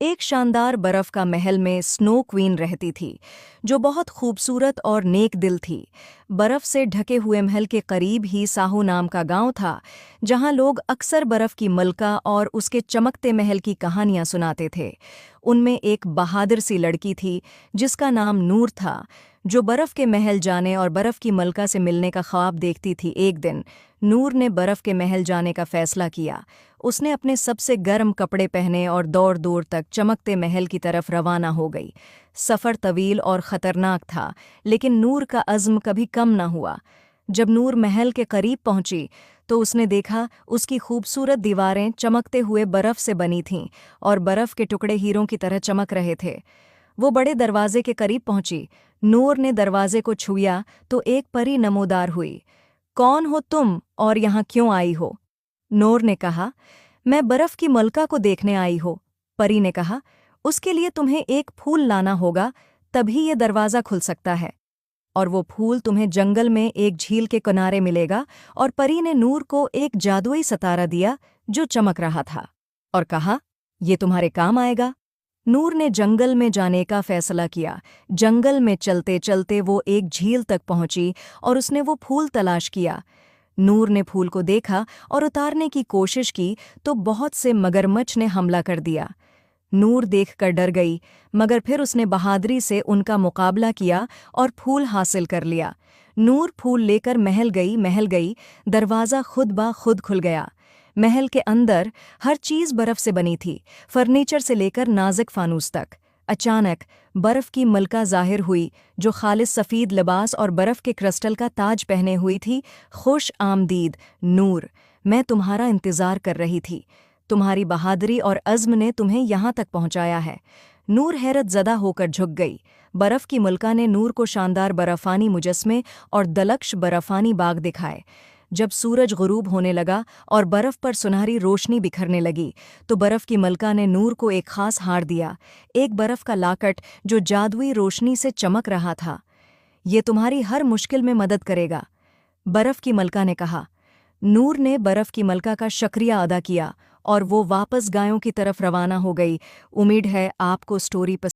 एक शानदार बर्फ का महल में स्नो क्वीन रहती थी, जो बहुत खूबसूरत और नेक दिल थी। बर्फ से ढके हुए महल के करीब ही साहू नाम का गांव था, जहां लोग अक्सर बर्फ की मलका और उसके चमकते महल की कहानियां सुनाते थे। उनमें एक बहादुर सी लड़की थी, जिसका नाम नूर था, जो बर्फ के महल जाने और बर्फ की मलका से मिलने का ख्वाब देखती थी। एक दिन नूर ने बर्फ के महल जाने का फैसला किया। उसने अपने सबसे गर्म कपड़े पहने और दौड़ दूर तक चमकते महल की तरफ रवाना हो गई। सफ़र तवील और ख़तरनाक था, लेकिन नूर का अज़्म कभी कम न हुआ। जब नूर महल के करीब पहुंची तो उसने देखा उसकी खूबसूरत दीवारें चमकते हुए बर्फ से बनी थीं और बर्फ के टुकड़े हीरों की तरह चमक रहे थे। वो बड़े दरवाजे के करीब पहुंची। नूर ने दरवाजे को छुआ तो एक परी नमोदार हुई। कौन हो तुम और यहाँ क्यों आई हो? नूर ने कहा, मैं बर्फ की मलका को देखने आई हो। परी ने कहा, उसके लिए तुम्हें एक फूल लाना होगा, तभी ये दरवाज़ा खुल सकता है। और वो फूल तुम्हें जंगल में एक झील के किनारे मिलेगा। और परी ने नूर को एक जादुई सितारा दिया जो चमक रहा था, और कहा, ये तुम्हारे काम आएगा। नूर ने जंगल में जाने का फैसला किया। जंगल में चलते चलते वो एक झील तक पहुंची और उसने वो फूल तलाश किया। नूर ने फूल को देखा और उतारने की कोशिश की तो बहुत से मगरमच्छ ने हमला कर दिया। नूर देखकर डर गई, मगर फिर उसने बहादुरी से उनका मुकाबला किया और फूल हासिल कर लिया। नूर फूल लेकर महल गई। दरवाज़ा खुद ब खुद खुल गया। महल के अंदर हर चीज़ बर्फ से बनी थी, फर्नीचर से लेकर नाजुक फानूस तक। अचानक बर्फ की मलका ज़ाहिर हुई, जो खालिस सफ़ेद लिबास और बर्फ के क्रिस्टल का ताज पहने हुई थी। खुश आमदीद नूर, मैं तुम्हारा इंतज़ार कर रही थी। तुम्हारी बहादुरी और अज़्म ने तुम्हें यहाँ तक पहुँचाया है। नूर हैरत ज़दा होकर झुक गई। बर्फ की मलका ने नूर को शानदार बर्फ़ानी मुजस्मे और दलक्ष बर्फ़ानी बाग दिखाए। जब सूरज गुरूब होने लगा और बर्फ पर सुनहरी रोशनी बिखरने लगी, तो बर्फ की मलका ने नूर को एक खास हार दिया, एक बर्फ का लाकट जो जादुई रोशनी से चमक रहा था। ये तुम्हारी हर मुश्किल में मदद करेगा, बर्फ की मलका ने कहा। नूर ने बर्फ की मलका का शुक्रिया अदा किया और वो वापस गायों की तरफ रवाना हो गई। उम्मीद है आपको स्टोरी पसंद